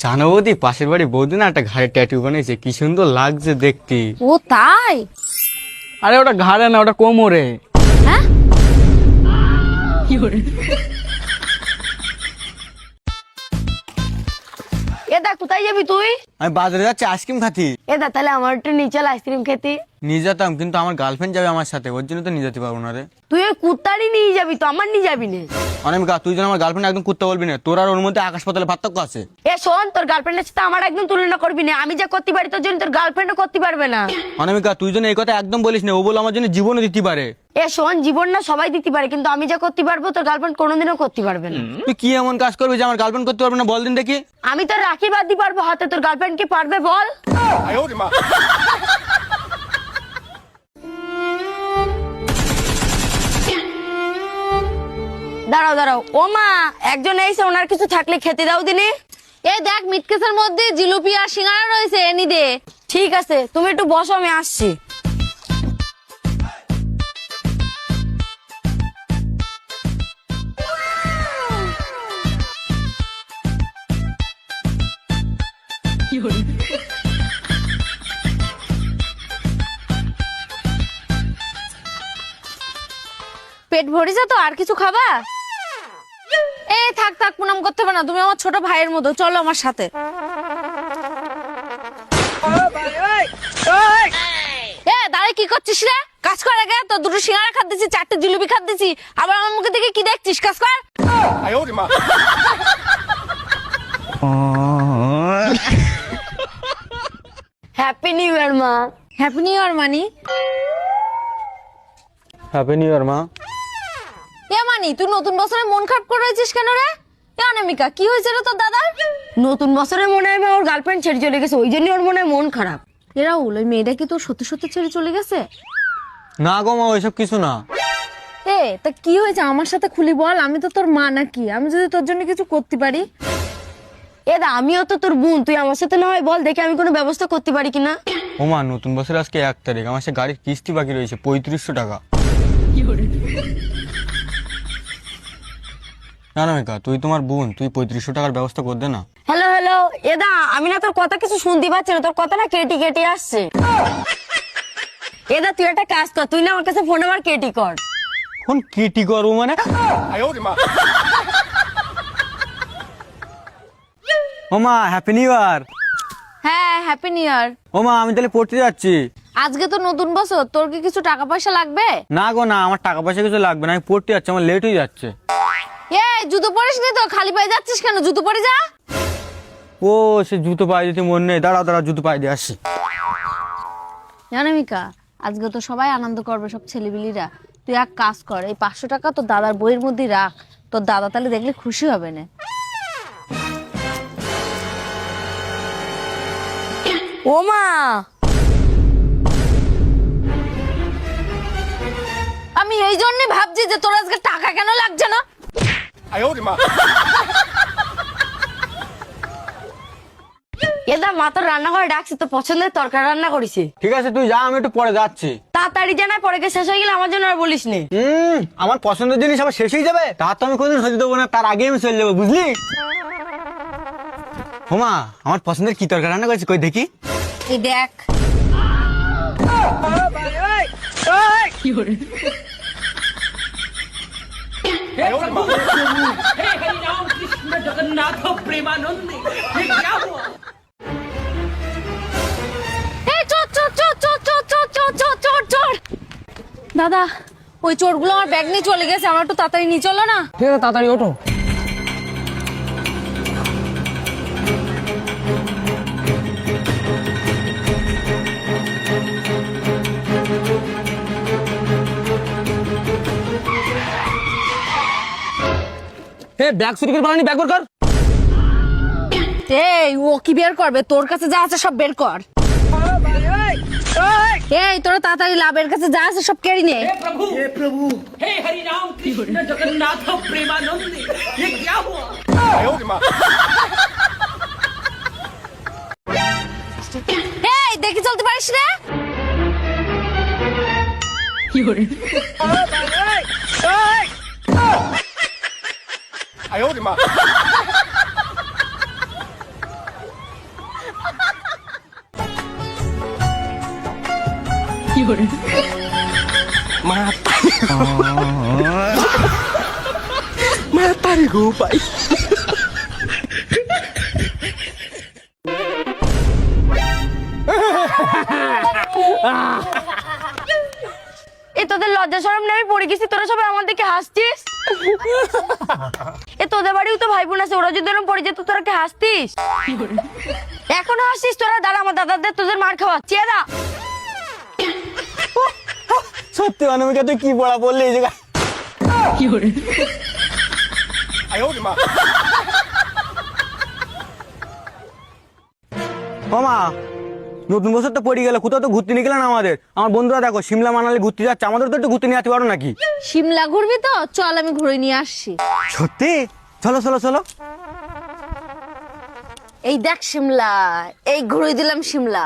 জানো বৌদি, পাশের বাড়ি বৌদি না একটা ঘাড়ে ট্যাটু বানিয়েছে, কি সুন্দর লাগছে দেখতে। ও তাই? আরে ওটা ঘাড়ে না, ওটা কোমরে। হ্যাঁ, এদা কোথায় যাবি তুই? আমি বাজারে যাচ্ছি আইসক্রিম খাতি। এদা তাহলে আমার একটু নিয়ে চল আইসক্রিম খেতে। নিয়ে যেতাম, কিন্তু আমার গার্লফ্রেন্ড যাবে আমার সাথে, ওর জন্য তো নিয়ে যেতে পারবো না রে। তুই ওই কুত্তারই নিয়ে যাবি তো, আমার নিয়ে যাবি না। অনামিকা, তুই যেন আমার গার্লফ্রেন্ড একদম কুত্তা বলবি না, তোর আর ওর মধ্যে আকাশ পাতালে পার্থক্য আছে। এ শোন, তোর গার্লফ্রেন্ডের সাথে আমার একদম তুলনা করবি না। আমি যা করতে পারি তোর জন্য তোর গার্লফ্রেন্ডও করতে পারবে না। অনামিকা, তুই যেন এই কথা একদম বলিস না, ও বলে আমার জন্য জীবনও দিতে পারে। এ শোন, জীবন না সবাই দিতে পারে, কিন্তু আমি যা করতে পারবো তোর গার্লফ্রেন্ড কোনোদিনও করতে পারবে না। তুই কি এমন কাজ করবি যে আমার গার্লফ্রেন্ড করতে পারবে না, বল দিন দেখি। আমি তোর রাখি বাঁধতে পারবো হাতে, তোর গার্লফ্রেন্ড কি পারবে বল? দাঁড়াও দাঁড়াও, ও মা, একজন এসে, ওনার কিছু থাকলে খেতে দাও দিনে। এই দেখ, মিটকেসের মধ্যে জিলিপি আর সিঙ্গারা রয়েছে, এনে দে। ঠিক আছে, তুমি একটু বসো, আমি আসছি। পেট ভরেছে তো, আর কিছু খাবা? এই থাক থাক, প্রণাম করতে হবে না, তুমি আমার ছোট ভাইয়ের মতো, চলো আমার সাথে। এ দাঁড়ায় কি করছিস রে? কাজ কর আগে। তো দুটো সিঙ্গারা খাত দিছি, 4টে জিলিপি খাত দিছি, আবার আমার মুখে দেখে কি দেখছিস? কাজ কর। হ্যাপি নিউ ইয়ার মা। হ্যাপি নিউ ইয়ার মানি? হ্যাপি নিউ ইয়ার মা। এ মানি, তুই নতুন বছরে মন খারাপ করে রয়েছিস কেন রে? এ অনামিকা, কি হয়েছে রে তোর দাদার? নতুন বছরে মনে হয় ওর গার্লফ্রেন্ড ছেড়ে চলে গেছে, ওই জন্য ওর মনে হয় মন খারাপ। এরা ওই মেয়েটা কি তোর সত্যি সত্যি ছেড়ে চলে গেছে? না গো মা, ওইসব কিছু না। এ তা কি হয়েছে আমার সাথে খুলি বল, আমি তো তোর মা নাকি, আমি যদি তোর জন্য কিছু করতে পারি। এদা আমিও তো তোর বোন, তুই আমার সাথে না হয় বল, দেখে আমি কোনো ব্যবস্থা করতে পারি কিনা। ও মা, নতুন বছর আজকে 1 তারিখ, আমার সে গাড়ির কিস্তি বাকি রয়েছে 3500 টাকা। অনামিকা, তুই তোমার বোন, তুই 3500 টাকার ব্যবস্থা করে দে না। হ্যালো হ্যালো, এদা আমি না তোর কথা কিছু শুনতে পাচ্ছি না, তোর কথা না কেটে কেটে আসছে। এদা তুই একটা কাজ কর, তুই না আমার কাছে ফোন নাম্বার কেটে কর। ফোন কেটি করবো মানে? ও মা, হ্যাপি নিউ ইয়ার। হ্যাঁ, হ্যাপি নিউ ইয়ার। ও মা, আমি তাহলে পড়তে যাচ্ছি। আজকে তো নতুন বছর, তোর কি কিছু টাকা পয়সা লাগবে? না গো না, আমার টাকা পয়সা কিছু লাগবে না, আমি পড়তে যাচ্ছি, আমার লেট হয়ে যাচ্ছে। এই জুতো পরিস নি তো, খালি পায়ে যাচ্ছিস কেন? জুতো পরে যা। ও, সে জুতো পায়ে দিতে মন নেই, দাঁড়া দাঁড়া, জুতো পায়ে দিয়ে আসি। অনামিকা, আজকে তো সবাই আনন্দ করবে, সব ছেলেপিলিরা। তুই এক কাজ কর, এই 500 টাকা তোর দাদার বইয়ের মধ্যে রাখ, তোর দাদা তাহলে দেখলে খুশি হবে না। ও মা, আমি এই জন্যই ভাবছি যে তোর আজকে টাকা কেন লাগছে না। এদা মা তোর রান্নাঘরে ডাকছি, তো পছন্দের তরকারি রান্না করেছে। ঠিক আছে তুই যা, আমি একটু পরে যাচ্ছি। তাড়াতাড়ি জানাই, পরে গিয়ে শেষ হয়ে গেলে আমার জন্য আর বলিস নে। আমার পছন্দের জিনিস আবার শেষ হয়ে যাবে, তা তো আমি কোনদিন হতে দেবো না, তার আগে আমি চলে যাবো, বুঝলি? হোমা, আমার পছন্দের কি তরকারি রান্না করেছি, কই দেখি। এই দেখ। এই চোর চোর চোর চোর চোর চোর চোর চোর চোর চোর। দাদা, ওই চোরগুলো আমার ব্যাগ নিয়ে চলে গেছে, আমার একটু তাড়াতাড়ি নিয়ে চলো না। ঠিক আছে, তাড়াতাড়ি ওঠো। ব্যাগ চুরি করে পালানি, ব্যাগ বের কর। এই ও কি বের করবে? তোর কাছে যা আছে সব বের কর। এই তোরা তাড়াতাড়ি লাভের কাছে যা আছে সব কেড়ে নে। हे प्रभु हे हरि राम कृष्ण जगन्नाथ प्रेमानंद ये क्या हुआ? এই দেখি চলতে পারিস রে? মাতারি গো ভাই। এ তোদের লজ্জা শরম নেই, পড়ে গেছি, তোরা সবাই আমার দিকে হাসছিস। এ তোদের বাড়িও তো ভাই বোন আছে, ওরা যদি এরকম পড়ে যেত তোরা কি হাসতিস? এখনো হাসছিস তোরা? দাঁড়া, আমার দাদাদের তোদের মার খাওয়াচ্ছি। এরা সত্যি অনামিকা তুই কি পড়া বললি এই জায়গায়? মামা নতুন বছর তো পড়ে গেল, কোথাও তো ঘুরতে নিয়ে গেলেন আমাদের। আমার বন্ধুরা দেখো সিমলা মানালি ঘুরতে যাচ্ছে, আমাদের তো একটু ঘুরতে নিয়ে আসতে পারো নাকি? শিমলা ঘুরবি তো? চল আমি ঘুরে নিয়ে আসছি। সত্যি? চলো চলো চলো। এই দেখ শিমলা, এই ঘুরে দিলাম শিমলা।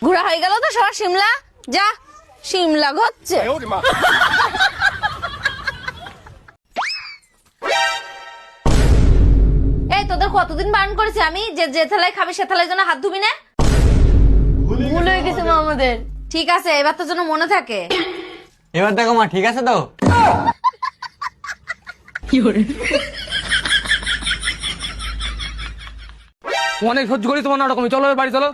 ঘোরা হয়ে গেল তো সবার শিমলা, যা শিমলা ঘুরছে। এই তোদের কতদিন বারণ করেছি আমি যে যে থালায় খাবি সে থালায় যেন হাত ধুবি না? ভুল হয়ে গেছে মা আমাদের। ঠিক আছে, এবার তো যেন মনে থাকে। এবার দেখো মা ঠিক আছে তো? অনেক সহ্য করি তোমার নাটক, চলো এবার বাড়ি চলো।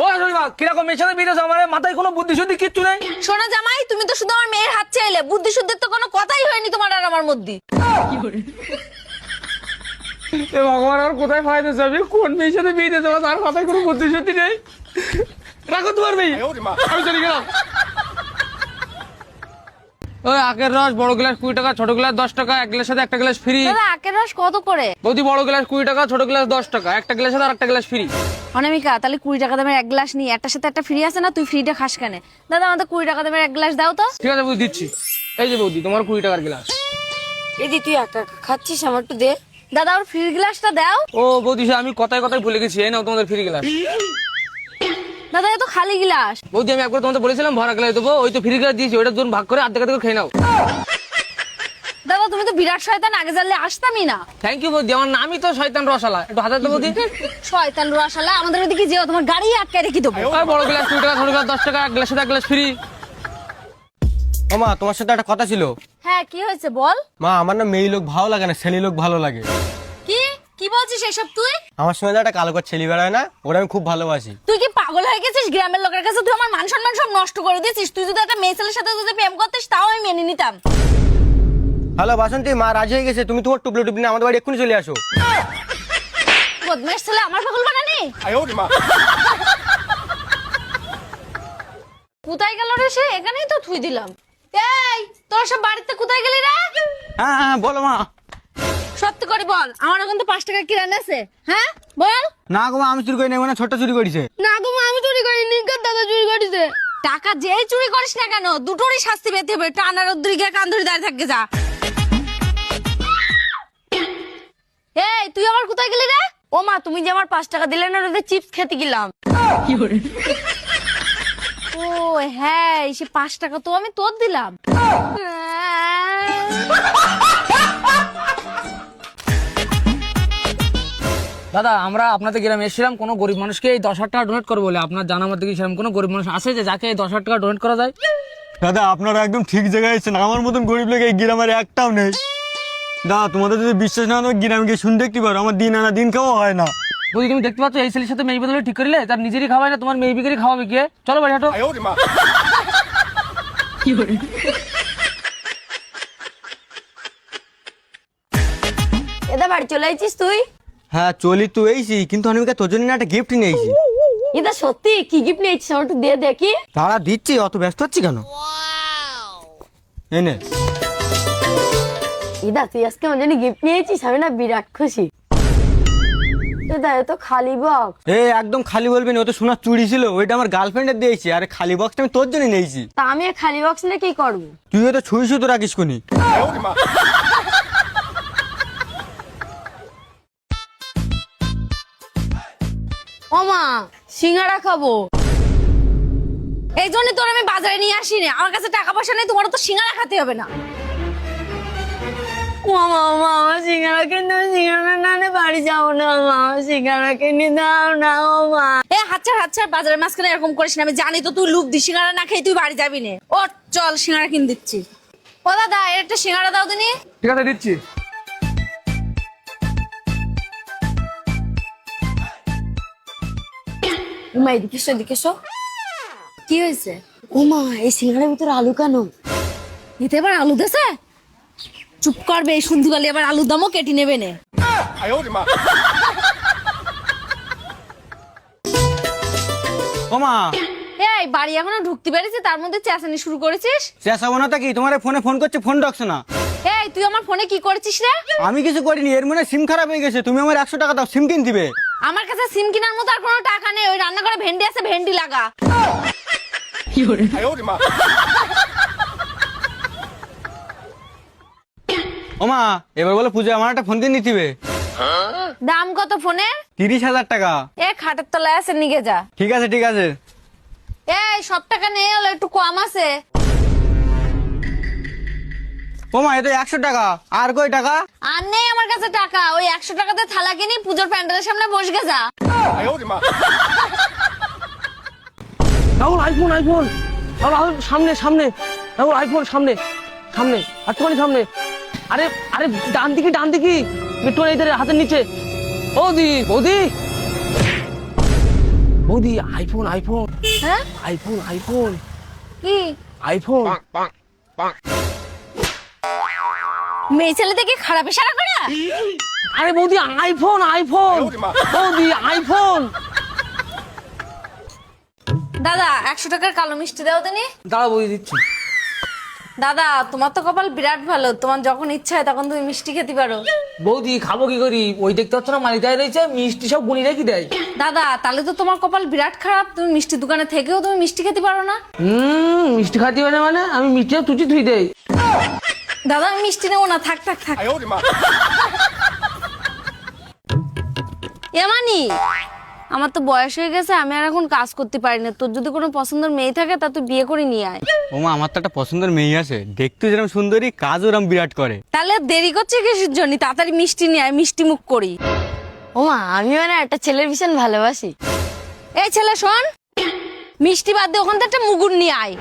ও শরীফা, কিরকম মেয়ের সাথে বিয়ে আমার মাথায় কোনো বুদ্ধি শুদ্ধি কিচ্ছু নেই। শোনো জামাই, তুমি তো শুধু আমার মেয়ের হাত চাইলে, বুদ্ধি শুদ্ধির তো কোনো কথাই হয়নি তোমার আর আমার মধ্যে। এ ভগবান, আর কোথায় ফায়দা যাবে? কোন মেয়ের সাথে বিয়ে দিতে তার মাথায় কোনো বুদ্ধি শুদ্ধি নেই। রাখো তোমার মেয়ে, আমি চলে গেলাম। ওই আখের রস বড় গ্লাস 20 টাকা, ছোট গ্লাস 10 টাকা, এক গ্লাসের সাথে একটা গ্লাস ফ্রি। দাদা আখের রস কত করে? বৌদি বড় গ্লাস 20 টাকা, ছোট গ্লাস 10 টাকা, একটা গ্লাসের সাথে আরেকটা গ্লাস ফ্রি। অনামিকা, তাহলে 20 টাকা দামের এক গ্লাস নিয়ে একটার সাথে একটা ফ্রি আছে না? তুই ফ্রিটা খাস কেন? দাদা আমাদের 20 টাকা দামের এক গ্লাস দাও তো। ঠিক আছে বৌদি, দিচ্ছি। এই যে বৌদি, তোমার 20 টাকার গ্লাস। এদি তুই একা একা খাচ্ছিস, আমার একটু দে। দাদা ওর ফ্রি গ্লাসটা দাও। ও বৌদি, সে আমি কথায় কথায় ভুলে গেছি। এই নাও তোমাদের ফ্রি গ্লাস। দাদা এ তো খালি গ্লাস। বৌদি, আমি একবার তোমাদের বলেছিলাম ভরা গ্লাস দেবো, ওই তো ফ্রি গ্লাস দিয়েছি, ওইটা দুজন ভাগ করে আর্ধেক আর্ধেক খেয়ে নাও। দাদা তুমি তো বিরাট শয়তান, আগে জানলে আসতামই না। থ্যাংক ইউ বৌদি, আমার নামই তো শয়তান রসালা। একটু হাতে দেবো বৌদি। শয়তান রসালা, আমাদের ওদিকে যেও, তোমার গাড়ি আটকে রেখে দেবো। আর বড় গ্লাস 20 টাকা, ছোট গ্লাস 10 টাকা, এক গ্লাসের এক গ্লাস ফ্রি। মামা তোমার সাথে একটা কথা ছিল। হ্যাঁ কি হয়েছে বল। মা আমার না মেয়ে লোক ভালো লাগে না, ছেলে লোক ভালো লাগে। কি কি বলছিস এসব তুই? আমার সঙ্গে যে একটা কালো করে ছেলে বেড়ায় না, ওরা আমি খুব ভালোবাসি। তুই কি পাগল হয়ে গেছিস? গ্রামের লোকের কাছে তুই আমার মান সম্মান সব নষ্ট করে দিয়েছিস। তুই যদি একটা মেয়ে ছেলের সাথে যদি প্রেম করতিস তাও আমি মেনে নিতাম। হ্যালো বাসন্তী, মা রাজি হয়ে গেছে, তুমি তোমার টুপলো টুপলি আমাদের বাড়ি এক্ষুনি চলে আসো। বদমাশ ছেলে, আমার পাগল বানানি। কোথায় গেল রে সে? এখানেই তো থুই দিলাম। এই তোর সব বাড়িতে কোথায় গেলি রে? হ্যাঁ হ্যাঁ বলো মা। সত্যি করে বল, আমার এখন তো 5 টাকা কিরান আছে। হ্যাঁ বল। না গো মা, আমি চুরি করি না, মানে ছোট্ট চুরি করেছে। না গো মা, আমি চুরি করিনি, দাদা চুরি করেছে। টাকা যেই চুরি করিস না কেন, দুটোরই শাস্তি পেতে হবে। টানার উদ্রি গিয়ে কান ধরে দাঁড়িয়ে থাকবে যা। এই তুই আমার কোথায় গেলি রে? ও মা, তুমি যে আমার 5 টাকা দিলে না, ওদের চিপস খেতে গেলাম। ও হ্যাঁ, সে 5 টাকা তো আমি তোর দিলাম। দাদা, আমরা আপনাদের গ্রামে এসেছিলাম কোনো গরিব মানুষকে এই 10,000 টাকা ডোনেট করবো বলে। আপনার জানা মধ্যে কি সেরকম কোনো গরিব মানুষ আছে যে যাকে এই 10,000 টাকা ডোনেট করা যায়? দাদা আপনারা একদম ঠিক জায়গায় এসেছেন, আমার মতন গরিব লোক এই গ্রামের একটাও নেই। দাদা তোমাদের যদি বিশ্বাস না হয় গ্রামে গিয়ে শুনে দেখতে পারো, আমার দিন আনা দিন খাওয়া হয় না। বৌদি, তুমি দেখতে পাচ্ছ এই ছেলের সাথে মেয়ে বদলে ঠিক করলে, তার নিজেরই খাওয়ায় না, তোমার মেয়ে বিক্রি খাওয়াবে কে? চলো বাড়ি হাঁটো। এদা বাড়ি চলে আইছিস তুই? হ্যাঁ চলি তো এইছি, কিন্তু অনামিকা তোর জন্য না একটা গিফট নিয়েছি। এটা সত্যি? কি গিফট নিয়েছিস আমার একটু দে দেখি। তারা দিচ্ছি, অত ব্যস্ত হচ্ছি কেন? এনে ইদা তুই আজকে আমার জন্য গিফট নিয়েছিস, আমি না বিরাট খুশি। দাদা এ তো খালি বক্স। একদম খালি বলবি না, ও তো সোনার চুড়ি ছিল, ওইটা আমার গার্লফ্রেন্ডের দিয়েছি। আর খালি বক্সটা আমি তোর জন্য নিয়েছি। তা আমি এই খালি বক্স নিয়ে কি করবো? তুই তো ছুঁই শুধু রাখিস কোনি। ও মা, সিঙ্গাড়া খাবো। এই জন্য তোর আমি বাজারে নিয়ে আসিনি। আমার কাছে টাকা পয়সা নেই, তোমার তো সিঙ্গারা খেতে হবে না। ও মা, আমার সিঙ্গাড়া কিনতে, সিঙ্গাড়া না বাড়ি বাড়ি যাবো না মা, সিঙ্গারা কিনে দাও না ও মা। এ হাচ্ছার বাজারের মাঝখানে এরকম করিস না, আমি জানি তো তুই লুক দি, সিঙ্গারা না খেয়ে তুই বাড়ি যাবি না। ও চল সিঙ্গারা কিনে দিচ্ছি। ও দাদা এর একটা সিঙ্গারা দাও দিনি। ঠিক আছে দিচ্ছি। মা এদিকে এসো, এদিকে এসো। কি হয়েছে? ও মা, এই সিঙ্গারার ভিতরে আলু কেন? এতে এবার আলু দেছে? চুপ করবে, এই সন্ধিকালে এবার আলুর দামও কেটে নেবে নে। ও মা, এই বাড়ি এখনো ঢুকতে পেরেছি, তার মধ্যে চেঁচানি শুরু করেছিস? চেঁচাবো না তা কি? তোমার ফোনে ফোন করছে, ফোন ডাকছে না। এই তুই আমার ফোনে কি করেছিস রে? আমি কিছু করিনি, এর মনে সিম খারাপ হয়ে গেছে। তুমি আমার 100 টাকা দাও, সিম কিন দিবে। আমার কাছে সিম কেনার মতো আর কোনো টাকা নেই, ওই রান্নাঘরে ভেন্ডি আছে, ভেন্ডি লাগা। ও মা, এবার বলে পুজো আমার একটা ফোন কিনে দিতে। দাম কত ফোনের? 30,000 টাকা। এ খাটের তলায় আছে, নিগে যা। ঠিক আছে ঠিক আছে। এই সব টাকা নিয়ে এলো, একটু কম আছে। ও মা, এ তো 100 টাকা। আর কই টাকা? আর নেই আমার কাছে টাকা, ওই 100 টাকাতে থালা কিনি, পুজোর প্যান্ডেলের সামনে বসগে যা। রাহুল আইফোন আইফোন, রাহুল সামনে সামনে, রাহুল আইফোন সামনে সামনে, একটুখানি সামনে। আরে আরে ডান দিকে একটুখানি ইধারে হাতের নিচে। বৌদি বৌদি বৌদি, আইফোন আইফোন হ্যাঁ আইফোন আইফোন কি? আইফোন। মেয়ে ছেলে দেখে খারাপ ইশারা করে? আরে বৌদি আইফোন আইফোন, বৌদি আইফোন। দাদা 100 টাকার কালো মিষ্টি দাও দিনি। দাঁড়া বৌদি দিচ্ছি। দাদা তোমার তো কপাল বিরাট ভালো, তোমার যখন ইচ্ছা হয় তখন তুমি মিষ্টি খেতে পারো। বৌদি খাবো কি করি? ওই দেখতে পাচ্ছ না মালিদায় রয়েছে, মিষ্টি সব গুনি রেখে দেয়। দাদা তাহলে তো তোমার কপাল বিরাট খারাপ, তুমি মিষ্টি দোকানে থেকেও তুমি মিষ্টি খেতে পারো না। মিষ্টি খাতে হবে না মানে? আমি মিষ্টি তুচি ধুই দেই। দাদা আমি মিষ্টি নেবো না, থাক থাক থাক। এমানি, আমার তো বয়স হয়ে গেছে, আমি আর এখন কাজ করতে পারি না। তোর যদি কোনো পছন্দের মেয়ে থাকে তা তুই বিয়ে করে নিয়ে আয়। ও মা, আমার তো একটা পছন্দের মেয়ে আছে, দেখতে যেরকম সুন্দরী, কাজ ওরম বিরাট করে। তাহলে দেরি করছে কিসের জন্য? তাড়াতাড়ি মিষ্টি নিয়ে আয়, মিষ্টি মুখ করি। ও মা, আমি মানে একটা ছেলের ভীষণ ভালোবাসি। এই ছেলে শোন, মিষ্টি বাদ দিয়ে ওখান থেকে একটা মুগুর নিয়ে আয়।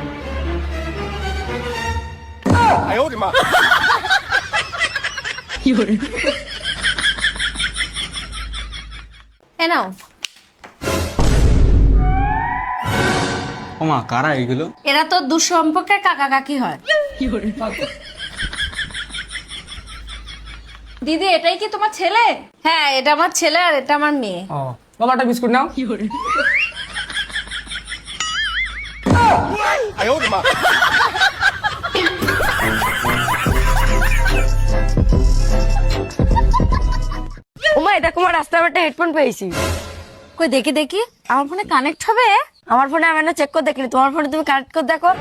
এ নাও। ও মা, কারা এইগুলো? এরা তো দুঃসম্পর্কের কাকা কাকি হয়। দিদি এটাই কি তোমার ছেলে? হ্যাঁ এটা আমার ছেলে আর এটা আমার মেয়ে। ও বাবা, একটা বিস্কুট নাও। ও মা, এটা তোমার রাস্তায় একটা হেডফোন পেয়েছি। কই দেখি দেখি, আমার ফোনে কানেক্ট হবে? আমার ফোনে আমি না চেক করে দেখিনি, তোমার ফোনে তুমি কানেক্ট করে দেখো।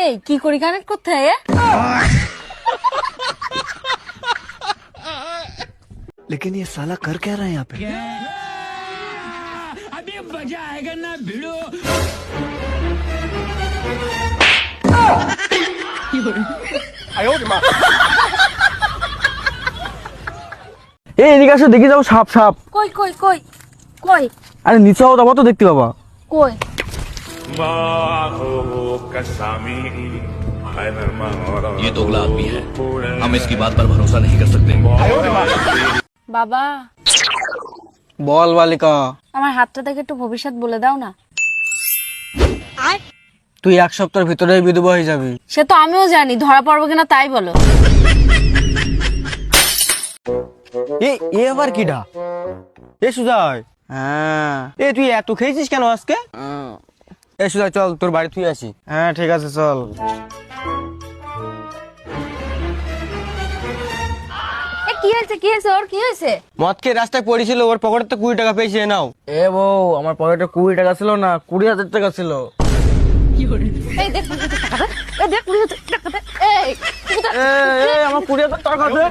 এই কি করি কানেক্ট করতে হয়? लेकिन ये साला कर क्या रहा है यहाँ पे? अभी मजा आएगा ना भिड़ो। এই এদিকে আসো, দেখি যাও সাপ সাপ। কই কই কই কই? আরে নিচে হও, তারপর তো দেখতে পাবা। কই? ये दोगला आदमी है, हम इसकी बात पर भरोसा नहीं कर सकते। বাবা বল বালিকা। আমার হাতটা দেখে একটু ভবিষ্যৎ বলে দাও না। তুই 1 সপ্তাহের ভিতরেই বিধবা হয়ে যাবি। সে তো আমিও জানি, ধরা পড়বো কিনা তাই বলো। এ আবার কিডা? এ সুজয়। হ্যাঁ, এ তুই এত খেয়েছিস কেন আজকে? এ সুজয়, চল তোর বাড়ি তুই আসি। হ্যাঁ ঠিক আছে, চল। এ কি হয়েছে কি হয়েছে ওর, কি হয়েছে? মদ খেয়ে রাস্তায় পড়েছিল, ওর পকেটে তো 20 টাকা পেয়েছে, নাও। এ বউ, আমার পকেটে 20 টাকা ছিল না, 20,000 টাকা ছিল। এই দেখ 20,000 টাকা দে, এই দেখ 20,000 টাকা দে। এই আমার 20,000 টাকা দে।